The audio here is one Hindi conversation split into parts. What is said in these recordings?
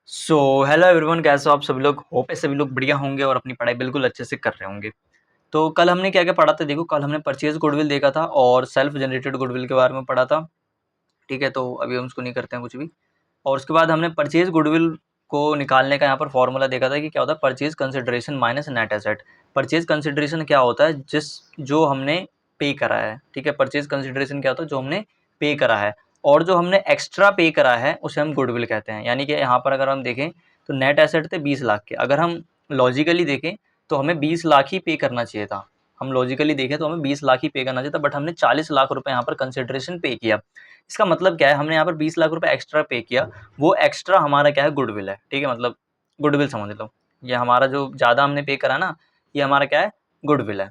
सो हेलो एवरीवन, कैसे हो आप सभी लोग। होप है सभी लोग बढ़िया होंगे और अपनी पढ़ाई बिल्कुल अच्छे से कर रहे होंगे। तो कल हमने क्या क्या पढ़ा था, देखो कल हमने परचेज गुडविल देखा था और सेल्फ जनरेटेड गुडविल के बारे में पढ़ा था। ठीक है, तो अभी हम उसको नहीं करते हैं कुछ भी। और उसके बाद हमने परचेज गुडविल को निकालने का यहाँ पर फॉर्मूला देखा था कि क्या होता है purchase consideration minus net asset. Purchase consideration क्या होता है, जो हमने पे करा है। ठीक है, परचेज कंसिडरेशन क्या होता है, जो हमने पे करा है। और जो हमने एक्स्ट्रा पे करा है उसे हम गुडविल कहते हैं। यानी कि यहाँ पर अगर हम देखें तो नेट एसेट थे 20 लाख के, अगर हम लॉजिकली देखें तो हमें 20 लाख ही पे करना चाहिए था। हम लॉजिकली देखें तो हमें 20 लाख ही पे करना चाहिए था, बट हमने 40 लाख रुपए यहाँ पर कंसिडरेशन पे किया। इसका मतलब क्या है, हमने यहाँ पर 20 लाख रुपए एक्स्ट्रा पे किया। वो एक्स्ट्रा हमारा क्या है, गुडविल है। ठीक है, मतलब गुडविल समझ लो, ये हमारा जो ज़्यादा हमने पे करा ना, ये हमारा क्या है, गुडविल है।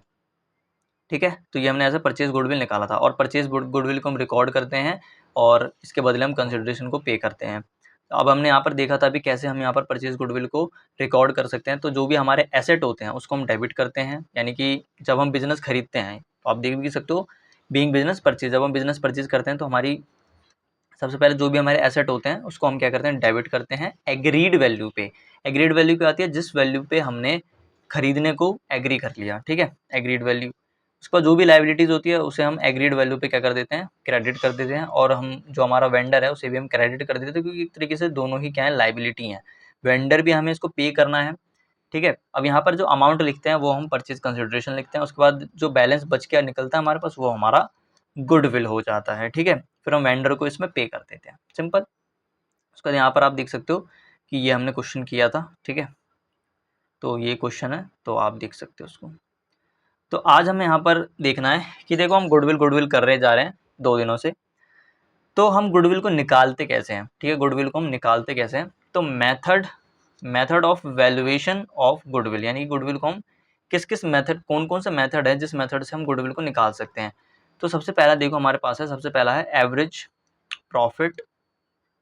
ठीक है, तो ये हमने ऐसे परचेज गुडविल निकाला था और परचेज गुडविल को हम रिकॉर्ड करते हैं और इसके बदले हम कंसिडरेशन को पे करते हैं। अब हमने यहाँ पर देखा था अभी कैसे हम यहाँ पर परचेज गुडविल को रिकॉर्ड कर सकते हैं। तो जो भी हमारे एसेट होते हैं उसको हम डेबिट करते हैं, यानी कि जब हम बिजनेस खरीदते हैं, तो आप देख भी सकते हो बीइंग बिजनेस परचेज, जब हम बिजनेस परचेज करते हैं तो हमारी सबसे पहले जो भी हमारे एसेट होते हैं उसको हम क्या करते हैं, डेबिट करते हैं एग्रीड वैल्यू पे। एग्रीड वैल्यू क्या आती है, जिस वैल्यू पे हमने खरीदने को एग्री कर लिया। ठीक है, एग्रीड वैल्यू। उसके बाद जो भी लाइबिलिटीज होती है उसे हम एग्रीड वैल्यू पे क्या कर देते हैं, क्रेडिट कर देते हैं। और हम जो हमारा वेंडर है उसे भी हम क्रेडिट कर देते हैं, क्योंकि एक तरीके से दोनों ही क्या है, लाइबिलिटी हैं। वेंडर भी हमें इसको पे करना है। ठीक है, अब यहाँ पर जो अमाउंट लिखते हैं वो हम परचेज कंसिडरेशन लिखते हैं। उसके बाद जो बैलेंस बच के निकलता है हमारे पास वो हमारा गुडविल हो जाता है। ठीक है, फिर हम वेंडर को इसमें पे कर देते हैं, सिंपल। उसके बाद यहाँ पर आप देख सकते हो कि ये हमने क्वेश्चन किया था। ठीक है, तो ये क्वेश्चन है, तो आप देख सकते हो उसको। तो आज हमें यहाँ पर देखना है कि देखो हम गुडविल गुडविल कर रहे जा रहे हैं 2 दिनों से। तो हम गुडविल को निकालते कैसे हैं। ठीक है, गुडविल को हम निकालते कैसे हैं, तो method method of valuation of goodwill, यानी कि गुडविल को हम किस किस मेथड, कौन कौन से मेथड है जिस मेथड से हम गुडविल को निकाल सकते हैं। तो सबसे पहला देखो हमारे पास है, सबसे पहला है प्रॉफिट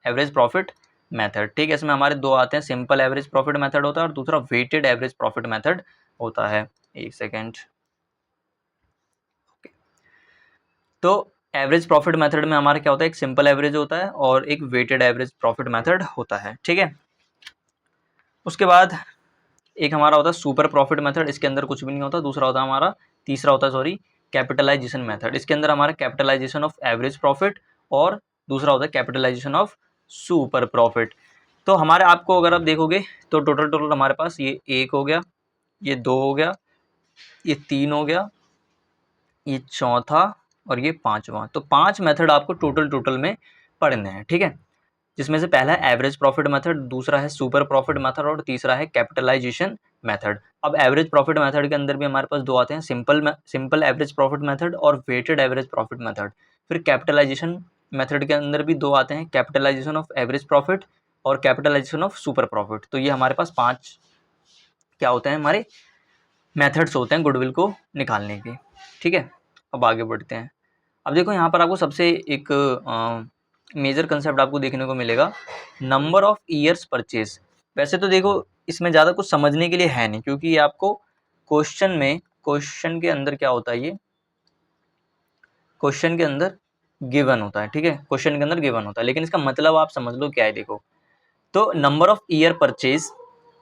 एवरेज प्रॉफिट मेथड। ठीक है, इसमें हमारे दो आते हैं, सिंपल एवरेज प्रॉफिट मेथड होता है और दूसरा वेटेड एवरेज प्रॉफिट मेथड होता है। एक सेकेंड। तो एवरेज प्रॉफिट मेथड में हमारा क्या होता है, एक सिंपल एवरेज होता है और एक वेटेड एवरेज प्रॉफिट मेथड होता है। ठीक है, उसके बाद एक हमारा होता है सुपर प्रॉफिट मेथड, इसके अंदर कुछ भी नहीं होता। दूसरा होता है हमारा, तीसरा होता है सॉरी, कैपिटलाइजेशन मेथड। इसके अंदर हमारा कैपिटलाइजेशन ऑफ एवरेज प्रॉफिट और दूसरा होता है कैपिटलाइजेशन ऑफ सुपर प्रॉफिट। तो हमारे आपको अगर आप देखोगे तो टोटल टोटल हमारे पास ये 1 हो गया, ये 2 हो गया, ये 3 हो गया, ये चौथा और ये 5वां। तो 5 मेथड आपको टोटल टोटल में पढ़ने हैं। ठीक है, जिसमें से पहला है एवरेज प्रॉफिट मेथड, दूसरा है सुपर प्रॉफिट मेथड और तीसरा है कैपिटलाइजेशन मेथड। अब एवरेज प्रॉफिट मेथड के अंदर भी हमारे पास दो आते हैं, सिंपल एवरेज प्रॉफिट मेथड और वेटेड एवरेज प्रॉफिट मेथड। फिर कैपिटलाइजेशन मेथड के अंदर भी दो आते हैं, कैपिटलाइजेशन ऑफ एवरेज प्रॉफिट और कैपिटलाइजेशन ऑफ सुपर प्रॉफिट। तो ये हमारे पास 5 क्या होते हैं, हमारे मेथड्स होते हैं गुडविल को निकालने के। ठीक है, अब आगे बढ़ते हैं। अब देखो यहाँ पर आपको सबसे एक मेजर कंसेप्ट आपको देखने को मिलेगा, नंबर ऑफ ईयर्स परचेज। वैसे तो देखो इसमें ज़्यादा कुछ समझने के लिए है नहीं, क्योंकि ये आपको क्वेश्चन के अंदर क्या होता है, ये क्वेश्चन के अंदर गिवन होता है। ठीक है, क्वेश्चन के अंदर गिवन होता है, लेकिन इसका मतलब आप समझ लो क्या है। देखो तो नंबर ऑफ ईयर परचेज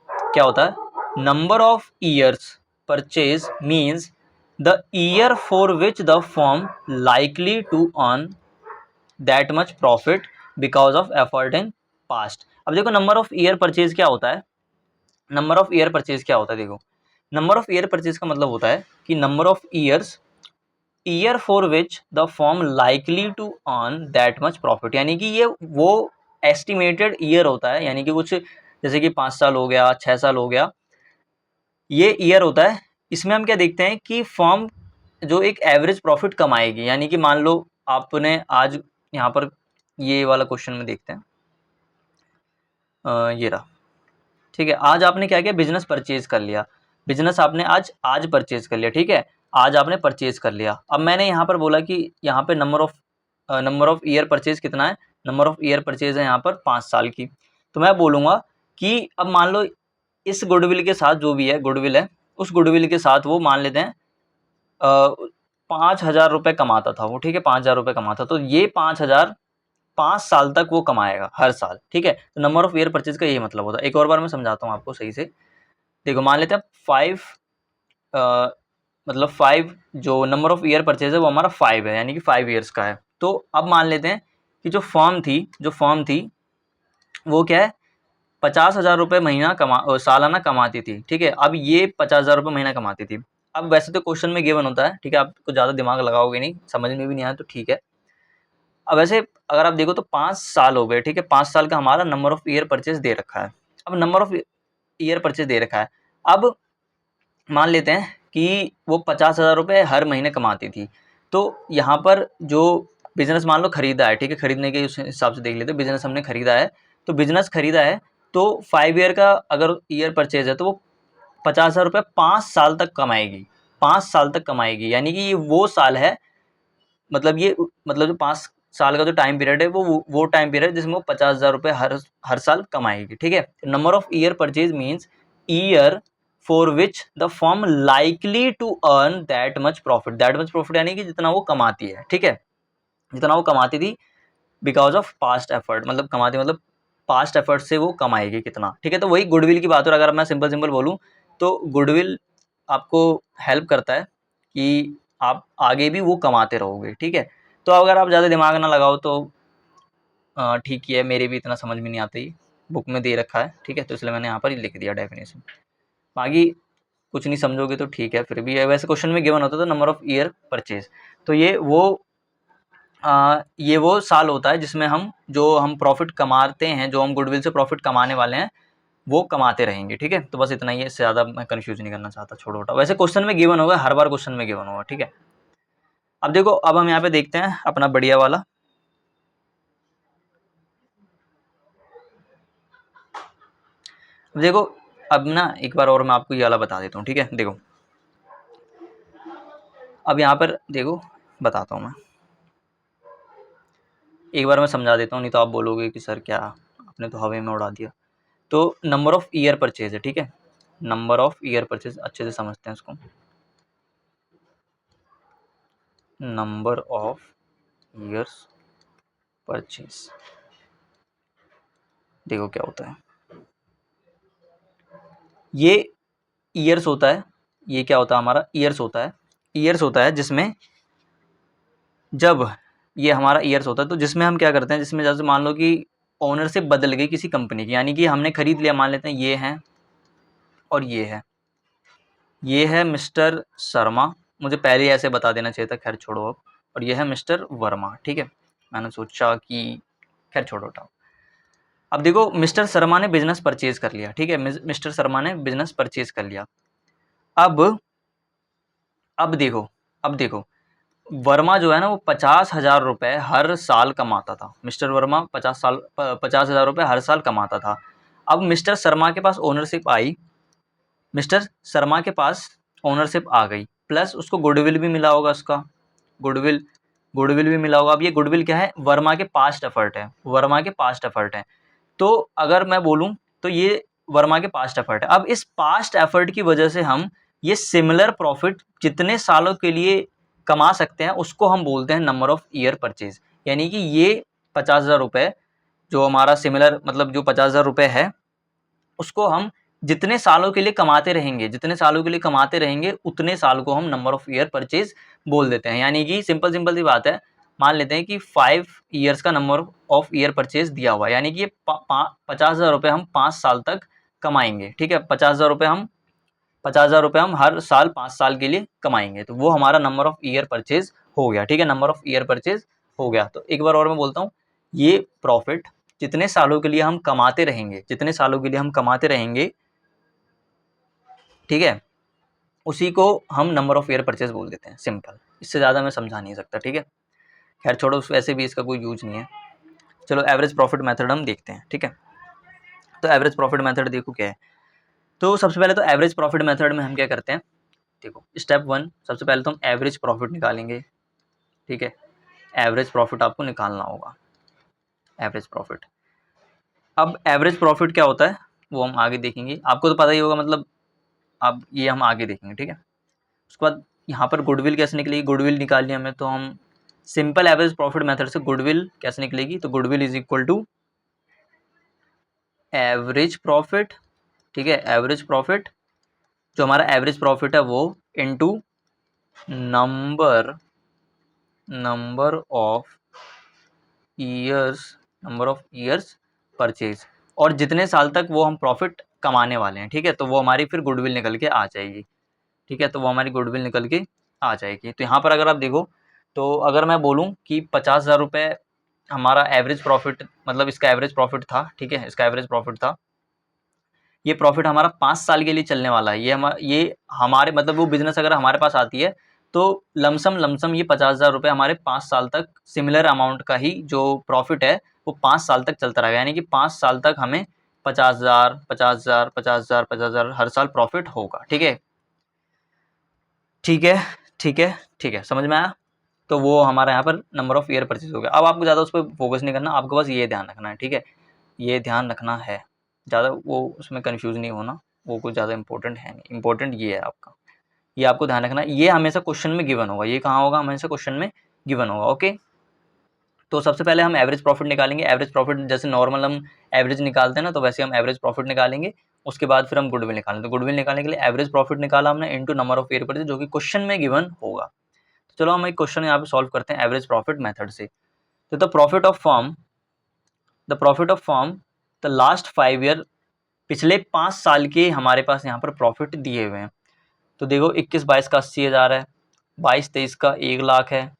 क्या होता है, number of years purchase means the year for which the firm likely to earn that much profit because of effort in past. अब देखो नंबर ऑफ ईयर परचेज क्या होता है, नंबर ऑफ ईयर परचेज क्या होता है। देखो नंबर ऑफ ईयर परचेज का मतलब होता है कि number of years, year for which the firm likely to earn that much profit. यानी कि ये वो एस्टिमेटेड ईयर होता है, यानी कि कुछ जैसे कि 5 साल हो गया, 6 साल हो गया, ये ईयर होता है। इसमें हम क्या देखते हैं कि फर्म जो एक एवरेज प्रॉफिट कमाएगी, यानी कि मान लो आपने आज यहाँ पर ये वाला क्वेश्चन में देखते हैं, ये रहा। ठीक है, आज आपने क्या किया, बिजनेस परचेज कर लिया, बिजनेस आपने आज परचेज कर लिया। ठीक है, आज आपने परचेज कर लिया। अब मैंने यहाँ पर बोला कि यहाँ पे नंबर ऑफ ईयर परचेज कितना है, नंबर ऑफ ईयर परचेज है यहाँ पर 5 साल की। तो मैं बोलूँगा कि अब मान लो इस गुडविल के साथ जो भी है गुडविल है, उस गुडविल के साथ वो मान लेते हैं 5,000 रुपये कमाता था वो। ठीक है, 5,000 रुपये कमाता, तो ये 5,000 5 साल तक वो कमाएगा हर साल, ठीक है। तो नंबर ऑफ ईयर परचेज का यही मतलब होता है। एक और बार मैं समझाता हूँ आपको सही से। देखो मान लेते हैं 5 मतलब 5 जो नंबर ऑफ ईयर परचेज है वो हमारा 5 है, यानी कि 5 ईयर्स का है। तो अब मान लेते हैं कि जो फर्म थी वो क्या है, 50,000 रुपये महीना सालाना कमाती थी, ठीक है। अब ये 50,000 रुपये महीना कमाती थी। अब वैसे तो क्वेश्चन में गिवन होता है, ठीक है, आप कुछ ज़्यादा दिमाग लगाओगे नहीं, समझ में भी नहीं आया तो ठीक है। अब वैसे अगर आप देखो तो 5 साल हो गए, ठीक है, 5 साल का हमारा नंबर ऑफ ईयर परचेज दे रखा है। अब नंबर ऑफ ईयर परचेज दे रखा है। अब मान लेते हैं कि वो 50,000 रुपये हर महीने कमाती थी। तो यहाँ पर जो बिज़नेस मान लो खरीदा है, ठीक है, खरीदने के उस हिसाब से देख लेते हैं। बिज़नेस हमने खरीदा है, तो बिज़नेस खरीदा है तो 5 ईयर का अगर ईयर परचेज है तो वो 50,000 रुपये 5 साल तक कमाएगी, 5 साल तक कमाएगी। यानी कि ये वो साल है, मतलब ये मतलब जो 5 साल का जो टाइम पीरियड है वो टाइम पीरियड जिसमें वो 50,000 रुपये हर साल कमाएगी, ठीक है। Number of year purchase means year for which the firm likely to earn that much profit. That much profit यानी कि जितना वो कमाती है, ठीक है, जितना वो कमाती थी बिकॉज ऑफ पास्ट एफर्ट, मतलब कमाती मतलब पास्ट एफर्ट से वो कमाएगी कितना, ठीक है। तो वही गुडविल की बात है। और अगर मैं सिंपल बोलूँ तो गुडविल आपको हेल्प करता है कि आप आगे भी वो कमाते रहोगे, ठीक है। तो अगर आप ज़्यादा दिमाग ना लगाओ तो ठीक ही है, मेरे भी इतना समझ में नहीं आता, ही बुक में दे रखा है, ठीक है, तो इसलिए मैंने यहाँ पर ही लिख दिया डेफिनेशन। बाकी कुछ नहीं समझोगे तो ठीक है, फिर भी है। वैसे क्वेश्चन में गिवन होता था नंबर ऑफ ईयर परचेज, तो ये वो साल होता है जिसमें हम प्रॉफिट कमाते हैं, जो हम गुडविल से प्रॉफिट कमाने वाले हैं वो कमाते रहेंगे, ठीक है। तो बस इतना ही है, इससे ज़्यादा मैं कन्फ्यूज नहीं करना चाहता, छोड़ो हटाओ। वैसे क्वेश्चन में गिवन होगा, हर बार क्वेश्चन में गिवन होगा, ठीक है। अब देखो, अब हम यहाँ पे देखते हैं अपना बढ़िया वाला। देखो अब ना एक बार और मैं आपको ये वाला बता देता हूँ, ठीक है। देखो अब यहाँ पर देखो बताता हूँ मैं, एक बार मैं समझा देता हूँ, नहीं तो आप बोलोगे कि सर क्या आपने तो हवा में उड़ा दिया। तो नंबर ऑफ ईयर परचेज है, ठीक है, नंबर ऑफ ईयर परचेज अच्छे से समझते हैं इसको। नंबर ऑफ ईयर्स परचेज, देखो क्या होता है, ये ईयर्स होता है, ये क्या होता है हमारा ईयर्स होता है। ईयर्स होता है जिसमें जब ये हमारा ईयर्स होता है तो जिसमें हम क्या करते हैं, जिसमें जैसे मान लो कि ओनरशिप बदल गई किसी कंपनी की, यानी कि हमने खरीद लिया, मान लेते हैं ये है और ये है मिस्टर शर्मा, मुझे पहले ही ऐसे बता देना चाहिए था, खैर छोड़ो अब। और ये है मिस्टर वर्मा, ठीक है, मैंने सोचा कि खैर छोड़ो हटाओ। अब देखो मिस्टर शर्मा ने बिजनेस परचेज कर लिया, ठीक है, मिस्टर शर्मा ने बिजनेस परचेज कर लिया। अब अब देखो अब देखो वर्मा जो है ना वो 50,000 रुपये हर साल कमाता था। मिस्टर वर्मा 50,000 रुपये हर साल कमाता था। अब मिस्टर शर्मा के पास ओनरशिप आई, मिस्टर शर्मा के पास ओनरशिप आ गई, प्लस उसको गुडविल भी मिला होगा, उसका गुडविल गुडविल भी मिला होगा। अब ये गुडविल क्या है, वर्मा के पास्ट एफर्ट है, वर्मा के पास्ट एफर्ट है। तो अगर मैं बोलूँ तो ये वर्मा के पास्ट एफर्ट है। अब इस पास्ट एफर्ट की वजह से हम ये सिमिलर प्रॉफिट जितने सालों के लिए कमा सकते हैं उसको हम बोलते हैं नंबर ऑफ ईयर परचेज। यानी कि ये 50,000 रुपये जो हमारा सिमिलर मतलब जो 50,000 रुपये है उसको हम जितने सालों के लिए कमाते रहेंगे, जितने सालों के लिए कमाते रहेंगे उतने साल को हम नंबर ऑफ ईयर परचेज बोल देते हैं। यानी कि सिंपल सी बात है, मान लेते हैं कि 5 ईयर्स का नंबर ऑफ ईयर परचेज दिया हुआ है, यानी कि ये 50,000 रुपये हम 5 साल तक कमाएंगे, ठीक है। 50,000 रुपये हम हर साल 5 साल के लिए कमाएंगे, तो वो हमारा नंबर ऑफ ईयर परचेज हो गया, ठीक है, नंबर ऑफ ईयर परचेज हो गया। तो एक बार और मैं बोलता हूँ, ये प्रॉफिट जितने सालों के लिए हम कमाते रहेंगे, जितने सालों के लिए हम कमाते रहेंगे, ठीक है, उसी को हम नंबर ऑफ ईयर परचेज बोल देते हैं, सिंपल। इससे ज़्यादा मैं समझा नहीं सकता, ठीक है। खैर छोड़ो, वैसे भी इसका कोई यूज नहीं है। चलो एवरेज प्रॉफिट मेथड हम देखते हैं, ठीक है। तो एवरेज प्रॉफिट मेथड देखो क्या है। तो सबसे पहले तो एवरेज प्रॉफिट मेथड में हम क्या करते हैं, देखो स्टेप 1 सबसे पहले तो हम एवरेज प्रॉफिट निकालेंगे, ठीक है। एवरेज प्रॉफिट आपको निकालना होगा, एवरेज प्रॉफिट। अब एवरेज प्रॉफिट क्या होता है वो हम आगे देखेंगे, आपको तो पता ही होगा, मतलब अब ये हम आगे देखेंगे, ठीक है। उसके बाद यहाँ पर गुडविल कैसे निकलेगी, गुडविल निकालनी हमें, तो हम सिंपल एवरेज प्रॉफिट मेथड से गुडविल कैसे निकलेगी, तो goodwill is equal to average profit, ठीक है, एवरेज प्रॉफिट, जो हमारा एवरेज प्रॉफिट है वो into number of years purchase, और जितने साल तक वो हम प्रॉफिट कमाने वाले हैं, ठीक है, तो वो हमारी फिर गुडविल निकल के आ जाएगी, ठीक है, तो वो हमारी गुडविल निकल के आ जाएगी। तो यहाँ पर अगर आप देखो, तो अगर मैं बोलूँ कि 50,000 रुपये हमारा एवरेज प्रॉफिट, मतलब इसका एवरेज प्रॉफिट था, ठीक है, इसका एवरेज प्रॉफिट था, ये प्रॉफिट हमारा 5 साल के लिए चलने वाला है। ये हमारे मतलब वो बिजनेस अगर हमारे पास आती है तो लमसम ये 50,000 रुपये हमारे 5 साल तक सिमिलर अमाउंट का ही जो प्रॉफिट है वो 5 साल तक चलता रहेगा, यानी कि 5 साल तक हमें 50,000 50,000 50,000 50,000 हर साल प्रॉफिट होगा, ठीक है, ठीक है, ठीक है, ठीक है, समझ में आया। तो वो हमारा यहाँ पर नंबर ऑफ ईयर परचेज हो गया। अब आपको ज़्यादा उस पर फोकस नहीं करना, आपको बस ये ध्यान रखना है, ठीक है, ये ध्यान रखना है, ज़्यादा वो उसमें कन्फ्यूज़ नहीं होना, वो कुछ ज़्यादा इंपॉर्टेंट है नहीं, इंपॉर्टेंट ये है आपका, ये आपको ध्यान रखना है, ये हमेशा क्वेश्चन में गिवन होगा, ये कहाँ होगा, हमेशा क्वेश्चन में गिवन होगा, ओके। तो सबसे पहले हम एवरेज प्रॉफिट निकालेंगे, एवरेज प्रॉफिट जैसे नॉर्मल हम एवरेज निकालते हैं ना, तो वैसे हम एवरेज प्रॉफिट निकालेंगे, उसके बाद फिर हम गुडविल निकालेंगे। तो गुडविल निकालने के लिए एवरेज प्रॉफिट निकाला हमने into number of year purchase, जो कि क्वेश्चन में गिवन होगा। तो चलो हम एक क्वेश्चन यहाँ पे सॉल्व करते हैं एवरेज प्रॉफिट मेथड से। तो the profit of firm the last 5 year, पिछले 5 साल के हमारे पास यहाँ पर प्रॉफिट दिए हुए हैं। तो देखो 21-22 का 80,000 है, 22-23 का 1 लाख है,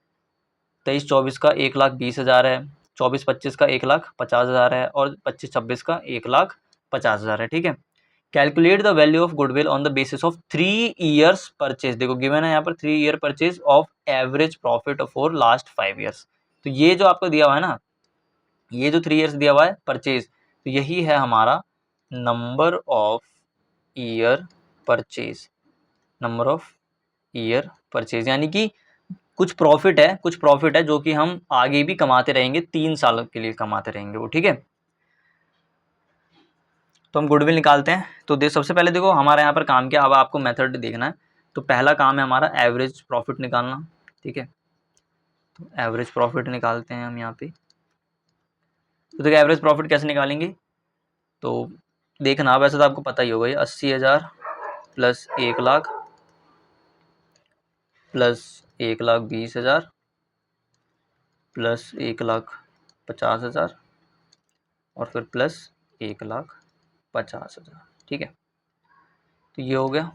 23-24 का 1,20,000 है, 24-25 का 1,50,000 है, और 25-26 का 1,50,000 है, ठीक है। Calculate the value of goodwill on the basis of 3 years purchase, देखो गिवन है यहाँ पर 3 year purchase of average profit for last 5 years. तो ये जो आपको दिया हुआ है ना, ये जो 3 ईयर्स दिया हुआ है परचेज, तो यही है हमारा number of year purchase, number of year purchase, यानी कि कुछ प्रॉफिट है जो कि हम आगे भी कमाते रहेंगे, 3 साल के लिए कमाते रहेंगे वो, ठीक है। तो हम गुडविल निकालते हैं। तो सबसे पहले देखो हमारा यहाँ पर काम क्या, अब आपको मेथड देखना है। तो पहला काम है हमारा एवरेज प्रॉफिट निकालना, ठीक है, तो एवरेज प्रॉफिट निकालते हैं हम यहाँ पे। तो देखो एवरेज प्रॉफिट कैसे निकालेंगे, तो देखना, वैसे तो आपको पता ही होगा, ये 80,000 प्लस 1 लाख प्लस 1,20,000 प्लस 1,50,000 और फिर प्लस 1,50,000, ठीक है। तो ये हो गया।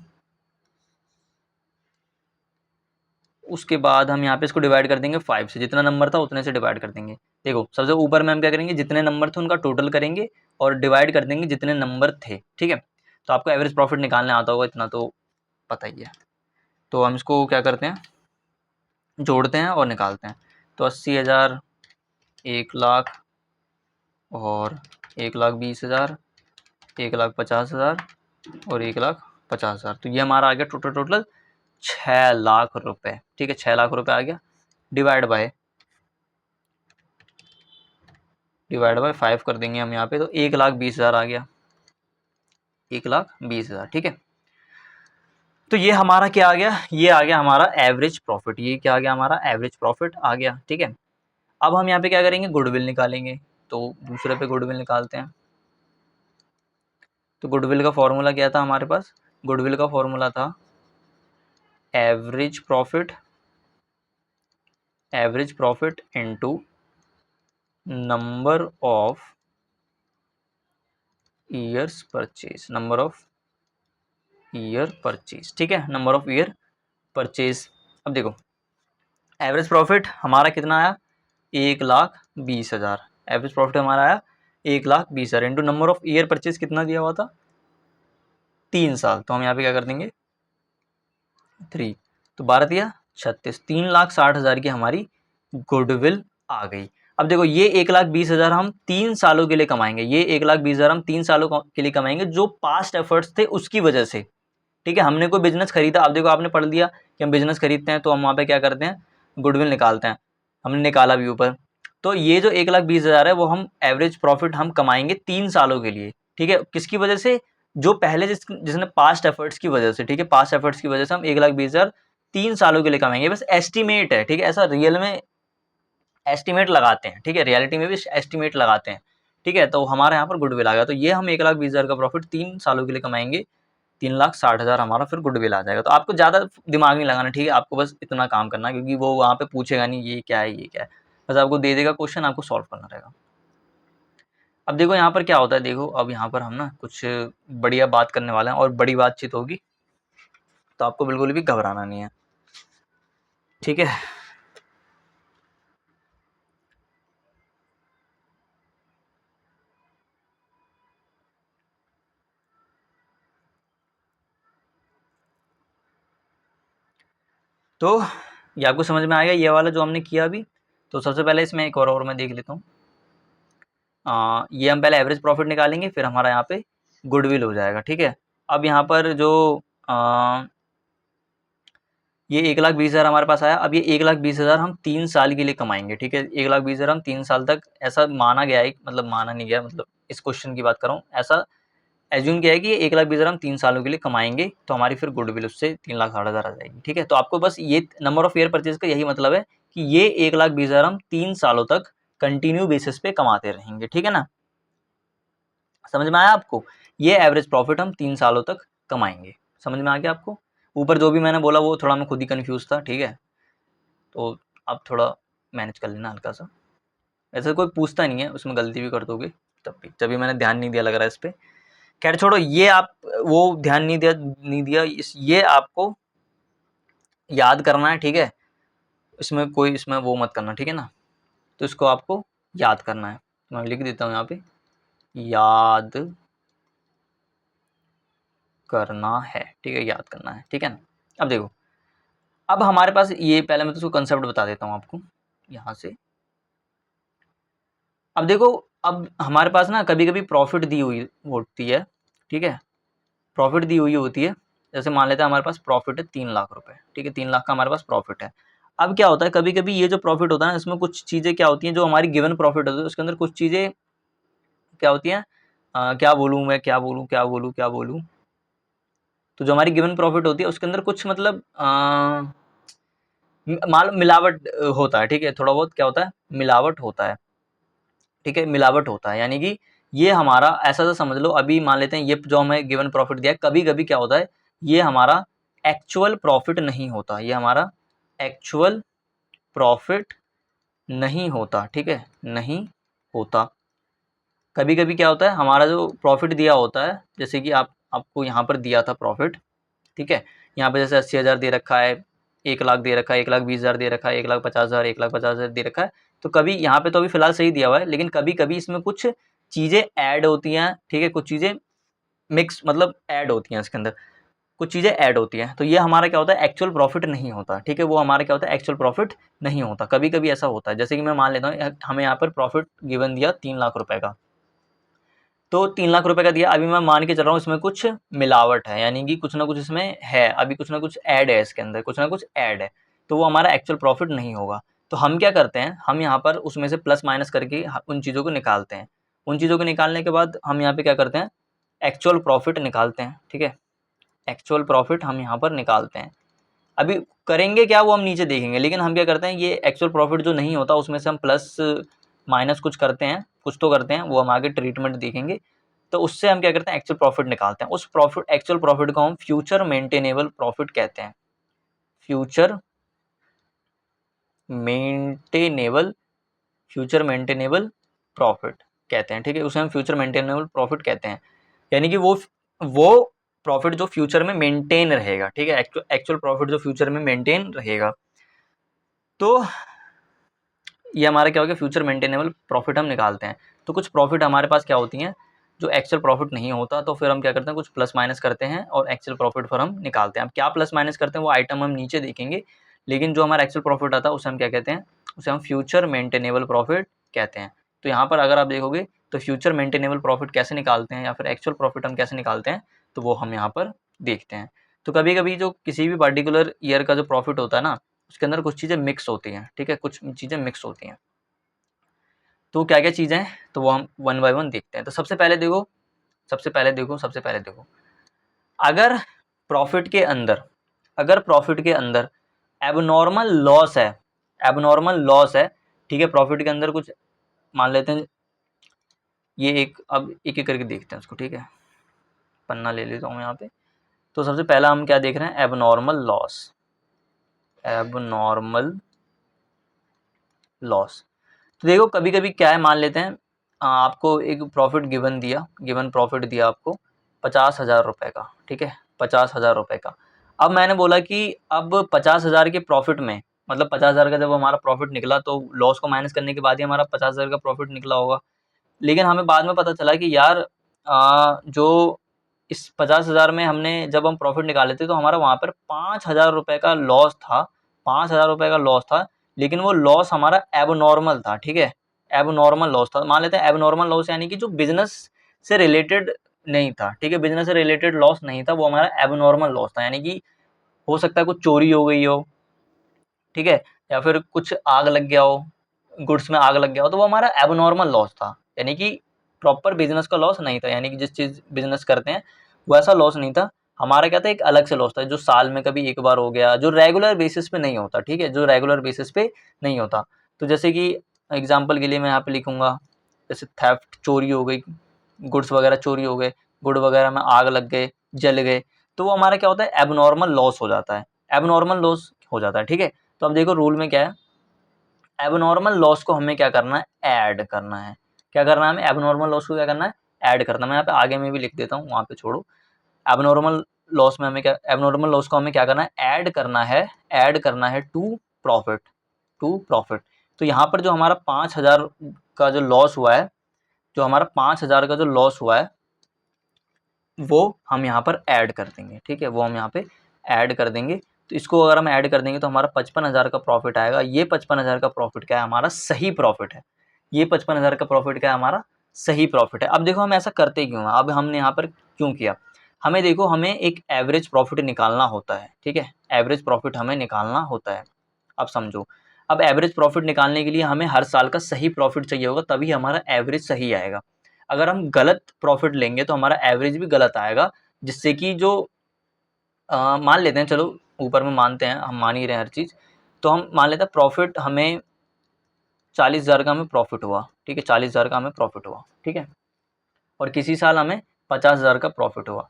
उसके बाद हम यहाँ पे इसको डिवाइड कर देंगे 5 से, जितना नंबर था उतने से डिवाइड कर देंगे। देखो सबसे ऊपर में हम क्या करेंगे, जितने नंबर थे उनका टोटल करेंगे और डिवाइड कर देंगे जितने नंबर थे, ठीक है। तो आपको एवरेज प्रॉफिट निकालने आता होगा, इतना तो पता ही है। तो हम इसको क्या करते हैं, जोड़ते हैं और निकालते हैं। तो 80,000, 1 लाख और 1,20,000, 1,50,000 और 1,50,000, तो ये हमारा आ गया टोटल 6 लाख रुपए, ठीक है, 6 लाख रुपए आ गया। डिवाइड बाय 5 कर देंगे हम यहाँ पे, तो 1,20,000 आ गया, 1,20,000, ठीक है। तो ये हमारा क्या आ गया, ये आ गया हमारा एवरेज प्रॉफिट, ये क्या आ गया, हमारा एवरेज प्रॉफिट आ गया, ठीक है। अब हम यहाँ पे क्या करेंगे, गुडविल निकालेंगे। तो दूसरे पे गुडविल निकालते हैं। तो गुडविल का फॉर्मूला क्या था हमारे पास, गुडविल का फॉर्मूला था average profit into number of years purchase, number of year purchase, ठीक है, नंबर ऑफ ईयर परचेज। अब देखो एवरेज प्रॉफिट हमारा कितना आया, 1,20,000, एवरेज प्रॉफिट हमारा आया 1,20,000 into number of year purchase कितना दिया हुआ था, 3 साल। तो हम यहाँ पे क्या कर देंगे 3, तो 12 दिया 36, 3,60,000 की हमारी गुडविल आ गई। अब देखो ये 1,20,000 हम 3 सालों के लिए कमाएंगे, ये 1,20,000 हम 3 सालों के लिए कमाएंगे, जो पास्ट एफर्ट्स थे उसकी वजह से, ठीक है। हमने कोई बिजनेस खरीदा, अब देखो आपने पढ़ लिया कि हम बिजनेस खरीदते हैं तो हम वहाँ पे क्या करते हैं, गुडविल निकालते हैं, हमने निकाला भी ऊपर। तो ये जो 1,20,000 है वो हम एवरेज प्रॉफिट हम कमाएंगे 3 सालों के लिए, ठीक है। किसकी वजह से, जो पहले जिसने पास्ट एफर्ट्स की वजह से, ठीक है, पास्ट एफर्ट्स की वजह से हम 1,20,000 3 सालों के लिए कमाएंगे, बस एस्टिमेट है, ठीक है, ऐसा रियल में एस्टिमेट लगाते हैं, ठीक है, रियलिटी में भी एस्टिमेट लगाते हैं, ठीक है। तो हमारे यहाँ पर गुडविल आ गया, तो ये हम 1,20,000 का प्रॉफिट 3 सालों के लिए कमाएंगे, 3,60,000 हमारा फिर गुडविल आ जाएगा। तो आपको ज़्यादा दिमाग नहीं लगाना, ठीक है, आपको बस इतना काम करना है, क्योंकि वो वहाँ पे पूछेगा नहीं ये क्या है, ये क्या है, बस आपको दे देगा क्वेश्चन, आपको सॉल्व करना रहेगा। अब देखो यहाँ पर क्या होता है, देखो अब यहाँ पर हम ना कुछ बढ़िया बात करने वाले हैं और बड़ी बातचीत होगी, तो आपको बिल्कुल भी घबराना नहीं है, ठीक है। तो ये आपको समझ में आ गया ये वाला जो हमने किया अभी। तो सबसे पहले इसमें एक और मैं देख लेता हूँ। ये हम पहले एवरेज प्रॉफिट निकालेंगे, फिर हमारा यहाँ पे गुडविल हो जाएगा, ठीक है। अब यहाँ पर जो ये 1,20,000 हमारे पास आया। अब ये 1,20,000 हम 3 साल के लिए कमाएंगे, ठीक है। 1,20,000 हम 3 साल तक, ऐसा माना गया है, मतलब माना नहीं गया, मतलब इस क्वेश्चन की बात कर रहा हूँ, ऐसा एज्यूम किया है कि ये 1,20,000 हम 3 सालों के लिए कमाएंगे, तो हमारी फिर गुडविल उससे 3,60,000 आ जाएगी, ठीक है। तो आपको बस ये नंबर ऑफ ईयर परचेज का यही मतलब है कि ये 1,20,000 हम 3 सालों तक कंटिन्यू बेसिस पे कमाते रहेंगे, ठीक है ना। समझ में आया आपको, ये एवरेज प्रॉफिट हम 3 सालों तक कमाएंगे। समझ में आ गया आपको। ऊपर जो भी मैंने बोला वो थोड़ा मैं खुद ही कंफ्यूज था, ठीक है, तो आप थोड़ा मैनेज कर लेना हल्का सा। ऐसा कोई पूछता नहीं है, उसमें गलती भी कर दोगे तब भी मैंने ध्यान नहीं दिया लग रहा है इस पे। खैर छोड़ो, ये आप वो ध्यान नहीं दिया ये आपको याद करना है, ठीक है। इसमें वो मत करना, ठीक है ना। तो इसको आपको याद करना है, मैं लिख देता हूँ यहाँ पे, याद करना है, ठीक है, याद करना है, ठीक है ना। अब देखो, अब हमारे पास ये, पहले मैं तो उसको कंसेप्ट बता देता हूँ आपको यहाँ से। अब देखो, अब हमारे पास ना कभी कभी प्रॉफिट दी हुई होती है, ठीक है, प्रॉफिट दी हुई होती है। जैसे मान लेते हैं हमारे पास प्रॉफिट है 3 लाख रुपए, ठीक है, 3 लाख का हमारे पास प्रॉफिट है। अब क्या होता है, कभी कभी ये जो प्रॉफिट होता है ना, इसमें कुछ चीज़ें क्या होती हैं, जो हमारी गिवन प्रॉफिट होती है उसके अंदर कुछ चीज़ें क्या होती हैं, क्या बोलूँ मैं, क्या बोलूँ। तो जो हमारी गिवन प्रॉफिट होती है उसके अंदर कुछ मतलब माल मिलावट होता है, ठीक है, थोड़ा बहुत क्या होता है, मिलावट होता है, ठीक है, मिलावट होता है। यानी कि ये हमारा ऐसा सा समझ लो, अभी मान लेते हैं ये जो हमें गिवन प्रॉफिट दिया है, कभी कभी क्या होता है, ये हमारा एक्चुअल प्रॉफिट नहीं होता, ये हमारा एक्चुअल प्रॉफिट नहीं होता, ठीक है, नहीं होता। कभी कभी क्या होता है, हमारा जो प्रॉफिट दिया होता है, जैसे कि आपको यहाँ पर दिया था प्रॉफिट, ठीक है, यहाँ पे जैसे 80,000 दे रखा है, 1,00,000 दे रखा है, 1,20,000 दे रखा है, 1,50,000, 1,50,000 दे रखा है। तो कभी यहाँ पे तो अभी फिलहाल सही दिया हुआ है, लेकिन कभी कभी इसमें कुछ चीज़ें ऐड होती हैं, ठीक है, कुछ चीज़ें मिक्स मतलब ऐड होती हैं इसके अंदर, कुछ चीज़ें ऐड होती हैं, तो ये हमारा क्या होता है, एक्चुअल प्रॉफिट नहीं होता, ठीक है, वो हमारा क्या होता है, एक्चुअल प्रॉफिट नहीं होता। कभी कभी ऐसा होता है, जैसे कि मैं मान लेता हूँ हमें यहाँ पर प्रॉफिट गिवन दिया 3 लाख रुपए का, तो 3 लाख रुपए का दिया। अभी मैं मान के चल रहा हूँ इसमें कुछ मिलावट है, यानी कि कुछ ना कुछ इसमें है, अभी कुछ ना कुछ ऐड है इसके अंदर, कुछ ना कुछ ऐड है, तो वो हमारा एक्चुअल प्रॉफिट नहीं होगा। तो हम क्या करते हैं, हम यहाँ पर उसमें से प्लस माइनस करके उन चीज़ों को निकालते हैं। उन चीज़ों को निकालने के बाद हम यहाँ पे क्या करते हैं, एक्चुअल प्रॉफिट निकालते हैं, ठीक है, एक्चुअल प्रॉफिट हम यहाँ पर निकालते हैं। अभी करेंगे क्या वो हम नीचे देखेंगे, लेकिन हम क्या करते हैं, ये एक्चुअल प्रॉफिट जो नहीं होता उसमें से हम प्लस माइनस कुछ करते हैं, कुछ तो करते हैं, वो हम आगे ट्रीटमेंट देखेंगे। तो उससे हम क्या करते हैं, एक्चुअल प्रॉफिट निकालते हैं। उस प्रॉफिट, एक्चुअल प्रॉफिट को हम फ्यूचर मेंटेनेबल प्रॉफिट कहते हैं, future maintainable, future maintainable profit कहते हैं, ठीक है, उसे हम फ्यूचर मेंटेनेबल प्रॉफिट कहते हैं। यानी कि वो प्रॉफिट जो फ्यूचर में मेंटेन रहेगा, ठीक है, एक्चुअल प्रॉफिट जो फ्यूचर में मेंटेन रहेगा। तो ये हमारा क्या हो गया, फ्यूचर मेंटेनेबल प्रॉफिट हम निकालते हैं। तो कुछ प्रॉफिट हमारे पास क्या होती हैं, जो एक्चुअल प्रॉफिट नहीं होता, तो फिर हम क्या करते हैं, कुछ प्लस माइनस करते हैं और एक्चुअल प्रॉफिट फिर हम निकालते हैं। अब क्या प्लस माइनस करते हैं वो आइटम हम नीचे देखेंगे, लेकिन जो हमारा एक्चुअल प्रॉफिट आता है उसे हम क्या कहते हैं, उसे हम फ्यूचर मेंटेनेबल प्रॉफिट कहते हैं। तो यहाँ पर अगर आप देखोगे तो फ्यूचर मेंटेनेबल प्रॉफिट कैसे निकालते हैं, या फिर एक्चुअल प्रॉफिट हम कैसे निकालते हैं, तो वो हम यहाँ पर देखते हैं। तो कभी कभी जो किसी भी पर्टिकुलर ईयर का जो प्रॉफिट होता है ना, उसके अंदर कुछ चीज़ें मिक्स होती हैं, ठीक है, कुछ चीज़ें मिक्स होती हैं। तो क्या क्या चीज़ें हैं, तो वो हम वन बाय वन देखते हैं। तो सबसे पहले देखो, अगर प्रॉफिट के अंदर, एबनॉर्मल लॉस है, एबनॉर्मल लॉस है, ठीक है। प्रॉफिट के अंदर कुछ मान लेते हैं, ये एक, अब एक एक करके देखते हैं उसको, ठीक है। पन्ना ले लेता हूँ यहाँ पे। तो सबसे पहला हम क्या देख रहे हैं, एबनॉर्मल लॉस। एबनॉर्मल लॉस, तो देखो कभी कभी क्या है, मान लेते हैं आपको एक प्रॉफिट गिवन प्रॉफिट दिया आपको 50,000 रुपये का, ठीक है, 50,000 रुपये का। अब मैंने बोला कि अब 50,000 के प्रॉफिट में, मतलब 50,000 का जब हमारा प्रॉफिट निकला तो लॉस को माइनस करने के बाद ही हमारा 50,000 का प्रॉफिट निकला होगा। लेकिन हमें बाद में पता चला कि यार जो इस 50,000 में हमने जब हम प्रॉफिट निकाले थे तो हमारा वहाँ पर 5,000 रुपये का लॉस था, 5,000 रुपये का लॉस था। लेकिन वो लॉस हमारा एबनॉर्मल था, ठीक है, एबनॉर्मल लॉस था। मान लेते हैं एबनॉर्मल लॉस यानी कि जो बिजनेस से रिलेटेड नहीं था, ठीक है, बिजनेस से रिलेटेड लॉस नहीं था, वो हमारा एबनॉर्मल लॉस था। यानी कि हो सकता है कुछ चोरी हो गई हो, ठीक है, या फिर कुछ आग लग गया हो, गुड्स में आग लग गया हो, तो वो हमारा एबनॉर्मल लॉस था। यानी कि प्रॉपर बिजनेस का लॉस नहीं था, यानी कि जिस चीज़ बिजनेस करते हैं वैसा लॉस नहीं था हमारा। क्या था, एक अलग से लॉस था जो साल में कभी एक बार हो गया, जो रेगुलर बेसिस पे नहीं होता, ठीक है, जो रेगुलर बेसिस पे नहीं होता। तो जैसे कि एग्जाम्पल के लिए मैं यहाँ पे लिखूंगा, जैसे थेफ्ट, चोरी हो गई, गुड्स वगैरह चोरी हो गए, गुड वगैरह में आग लग गए, जल गए, तो वो हमारा क्या होता है, एबनॉर्मल लॉस हो जाता है, एबनॉर्मल लॉस हो जाता है, ठीक है। तो अब देखो रूल में क्या है, एबनॉर्मल लॉस को हमें क्या करना है, ऐड करना है। क्या करना है हमें, एबनॉर्मल लॉस को क्या करना है, ऐड करना है। मैं यहाँ पे आगे में भी लिख देता हूँ, वहाँ पे छोड़ो। एबनॉर्मल लॉस में हमें क्या, एबनॉर्मल लॉस को हमें क्या करना है, ऐड करना है, ऐड करना है टू प्रॉफिट, टू प्रॉफिट। तो यहाँ पर जो हमारा 5,000 का जो लॉस हुआ है, जो हमारा 5,000 का जो लॉस हुआ है, वो हम यहाँ पर ऐड कर देंगे, ठीक है, वो हम यहाँ पे ऐड कर देंगे। तो इसको अगर हम ऐड कर देंगे तो हमारा 55,000 का प्रॉफिट आएगा। ये 55,000 का प्रॉफिट क्या है, हमारा सही प्रॉफिट है। ये 55,000 का प्रॉफिट क्या है, हमारा सही प्रॉफिट है। अब देखो हम ऐसा करते क्यों हैं, अब हमने यहाँ पर क्यों किया, हमें देखो हमें एक एवरेज प्रॉफिट निकालना होता है, ठीक है, एवरेज प्रॉफिट हमें निकालना होता है। अब समझो, अब एवरेज प्रॉफिट निकालने के लिए हमें हर साल का सही प्रॉफिट चाहिए होगा, तभी हमारा एवरेज सही आएगा। अगर हम गलत प्रॉफिट लेंगे तो हमारा एवरेज भी गलत आएगा, जिससे कि जो मान लेते हैं, चलो ऊपर में मानते हैं, हम मान ही रहे हैं हर चीज़, तो हम मान लेते हैं प्रॉफिट हमें 40,000 का हमें प्रॉफिट हुआ, ठीक है, 40,000 का हमें प्रॉफिट हुआ, ठीक है, और किसी साल हमें 50,000 का प्रॉफिट हुआ।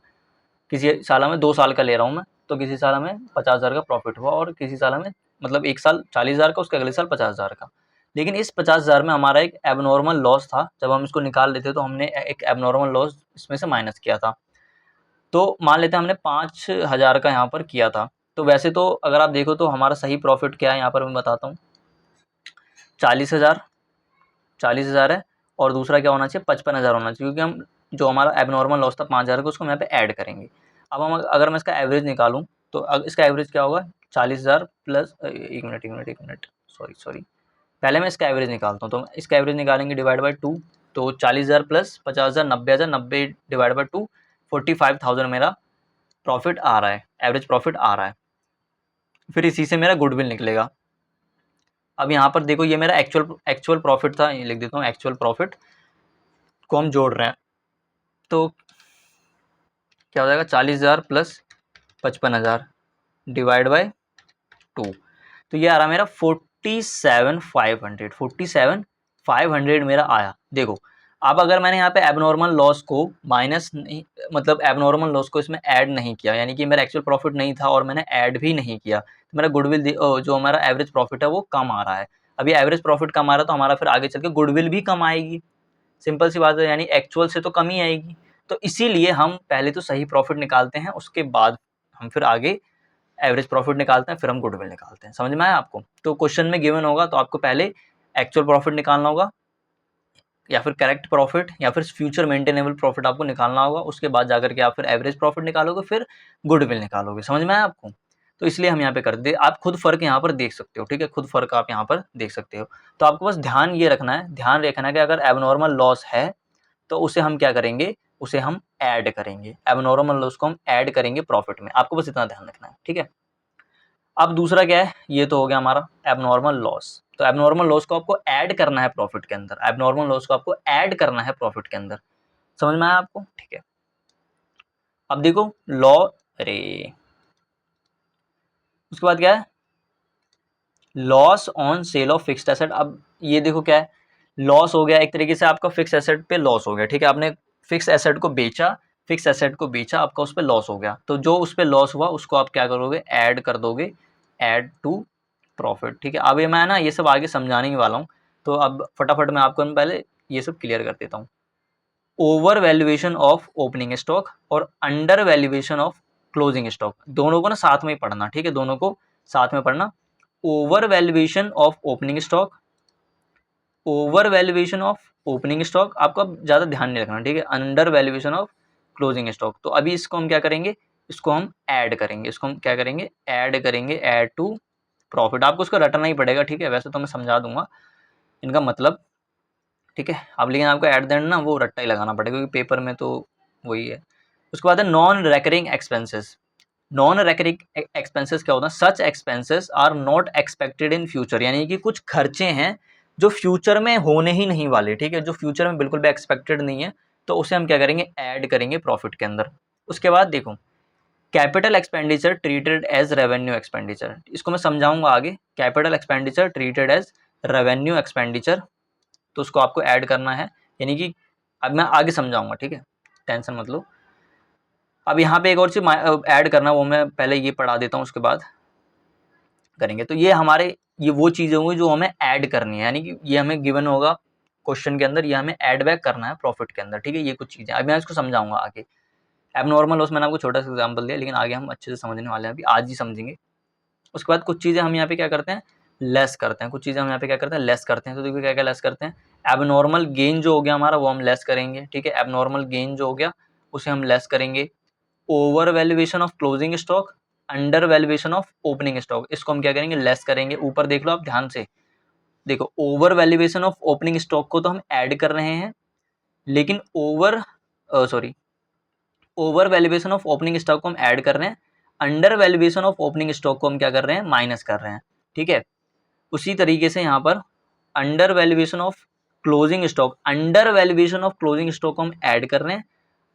किसी साल हमें 2 साल का ले रहा हूँ मैं, तो किसी साल हमें 50,000 का प्रॉफिट हुआ, और किसी साल हमें, मतलब एक साल 40,000 का, उसके अगले साल 50,000 का। लेकिन इस 50,000 में हमारा एक एबनॉर्मल लॉस था, जब हम इसको निकाल लेते तो हमने एक एबनॉर्मल लॉस इसमें से माइनस किया था। तो मान लेते हैं हमने 5,000 का यहाँ पर किया था। तो वैसे तो अगर आप देखो तो हमारा सही प्रॉफिट क्या है, यहाँ पर मैं बताता हूँ, 40,000, 40,000 है, और दूसरा क्या होना चाहिए, 55,000 होना चाहिए, क्योंकि हम जो हमारा एबनॉर्मल लॉस था 5,000 का, उसको हम यहाँ पे ऐड करेंगे। अब हम अगर मैं इसका एवरेज निकालूँ तो इसका एवरेज क्या होगा, 40,000 प्लस, एक मिनट, सॉरी, पहले मैं इसका एवरेज निकालता हूँ। तो इसका एवरेज निकालेंगे डिवाइड बाई 2, तो 40,000 प्लस 50,000, 90,000, 90 डिवाइड बाई 2, 45,000 मेरा प्रॉफिट आ रहा है, एवरेज प्रॉफिट आ रहा है। फिर इसी से मेरा गुडविल निकलेगा। अब यहाँ पर देखो ये मेरा एक्चुअल प्रॉफिट था, ये लिख देता हूँ, एक्चुअल प्रॉफिट को हम जोड़ रहे हैं। तो क्या हो जाएगा, 40,000 प्लस 55,000 डिवाइड बाई 2, तो ये आ रहा मेरा 47,500, 47,500 मेरा आया। देखो अब अगर मैंने यहाँ पे एबनॉर्मल लॉस को माइनस नहीं, मतलब एबनॉर्मल लॉस को इसमें ऐड नहीं किया, यानी कि मेरा एक्चुअल प्रॉफिट नहीं था और मैंने ऐड भी नहीं किया, तो मेरा गुडविल जो हमारा एवरेज प्रॉफिट है वो कम आ रहा है। अभी एवरेज प्रॉफिट कम आ रहा है तो हमारा फिर आगे चल के गुडविल भी कम आएगी, सिंपल सी बात है, यानी एक्चुअल से तो कम ही आएगी। तो इसीलिए हम पहले तो सही प्रॉफिट निकालते हैं, उसके बाद हम फिर आगे एवरेज प्रॉफिट निकालते हैं, फिर हम गुडविल निकालते हैं। समझ में आया आपको? तो क्वेश्चन में गिवन होगा तो आपको पहले एक्चुअल प्रॉफिट निकालना होगा, या फिर करेक्ट प्रॉफिट, या फिर फ्यूचर मेंटेनेबल प्रॉफिट आपको निकालना होगा। उसके बाद जाकर के आप फिर एवरेज प्रॉफिट निकालोगे, फिर गुडविल निकालोगे। समझ में आया आपको? तो इसलिए हम यहाँ पे कर दे, आप खुद फर्क यहाँ पर देख सकते हो, ठीक है, खुद फर्क आप यहाँ पर देख सकते हो। तो आपको बस ध्यान ये रखना है, ध्यान रखना है कि अगर एबनॉर्मल लॉस है तो उसे हम क्या करेंगे, उसे हम ऐड करेंगे, एबनॉर्मल लॉस को हम ऐड करेंगे प्रॉफिट में। आपको बस इतना ध्यान रखना है, ठीक है। अब दूसरा क्या है, ये तो हो गया हमारा एबनॉर्मल लॉस। तो एबनॉर्मल लॉस को आपको ऐड करना है प्रॉफिट के अंदर, एबनॉर्मल लॉस को आपको ऐड करना है प्रॉफिट के अंदर। समझ में आया आपको? ठीक है। अब देखो लॉ, अरे उसके बाद क्या है, loss on sale of fixed asset. अब ये देखो क्या है, लॉस हो गया एक तरीके से, आपका फिक्स एसेट पे लॉस हो गया, ठीक है, आपने फिक्स एसेट को बेचा, फिक्स एसेट को बेचा, आपका उस पर लॉस हो गया, तो जो उस पर लॉस हुआ उसको आप क्या करोगे, ऐड कर दोगे, ऐड टू प्रॉफिट, ठीक है। अब ये मैं ना ये सब आगे समझाने ही वाला हूँ, तो अब फटाफट मैं आपको पहले ये सब क्लियर कर देता हूँ। Over valuation of opening stock और under valuation of closing stock, दोनों को ना साथ में ही पढ़ना, ठीक है, दोनों को साथ में पढ़ना। Over valuation of opening stock, over valuation of opening stock आपको अब ज़्यादा ध्यान नहीं रखना, ठीक है। Under valuation of closing stock, तो अभी इसको हम क्या करेंगे, इसको हम ऐड करेंगे, इसको हम क्या करेंगे, ऐड करेंगे, ऐड टू प्रॉफिट। आपको उसको रटना ही पड़ेगा, ठीक है, वैसे तो मैं समझा दूंगा इनका मतलब, ठीक है। अब लेकिन आपको एट द एंड ना वो रट्टा ही लगाना पड़ेगा, क्योंकि पेपर में तो वही है। उसके बाद है non recurring expenses. Non recurring expenses क्या होता है, such expenses are not expected in future, यानी कि कुछ खर्चे हैं जो फ्यूचर में होने ही नहीं वाले, ठीक है, जो फ्यूचर में बिल्कुल भी एक्सपेक्टेड नहीं है, तो उसे हम क्या करेंगे, ऐड करेंगे प्रॉफिट के अंदर। उसके बाद देखो, capital expenditure treated as revenue expenditure, इसको मैं समझाऊंगा आगे। Capital expenditure treated as revenue expenditure, तो उसको आपको ऐड करना है, यानी कि अब मैं आगे समझाऊंगा, ठीक है, टेंशन मत लो। अब यहाँ पे एक और चीज़ ऐड करना, वो मैं पहले ये पढ़ा देता हूँ, उसके बाद करेंगे। तो ये हमारे ये वो चीज़ें होंगी जो हमें ऐड करनी है, यानी कि ये हमें गिवन होगा क्वेश्चन के अंदर, ये हमें ऐड बैक करना है प्रॉफिट के अंदर, ठीक है। ये कुछ चीज़ें अभी मैं इसको समझाऊंगा आगे। एबनॉर्मल लॉस मैंने आपको छोटा सा एग्जाम्पल दिया, लेकिन आगे हम अच्छे से समझने वाले हैं, अभी आज ही समझेंगे। उसके बाद कुछ चीज़ें हम यहाँ पे क्या करते हैं, लेस करते हैं, कुछ चीज़ें हम यहाँ पे क्या करते हैं, लेस करते हैं। तो देखिए क्या क्या लेस करते हैं, एबनॉर्मल गेन जो हो गया हमारा वो हम लेस करेंगे, ठीक है, एबनॉर्मल गेन जो हो गया उसे हम लेस करेंगे। Over valuation of closing stock, under valuation of opening stock, इसको हम क्या करेंगे, लेस करेंगे। ऊपर देख लो आप ध्यान से, देखो over valuation of opening stock को तो हम ऐड कर रहे हैं, लेकिन over valuation of opening stock को हम ऐड कर रहे हैं, under valuation of opening stock को हम क्या कर रहे हैं, माइनस कर रहे हैं, ठीक है। उसी तरीके से यहाँ पर under valuation of closing stock, under valuation of closing stock को हम ऐड कर रहे हैं,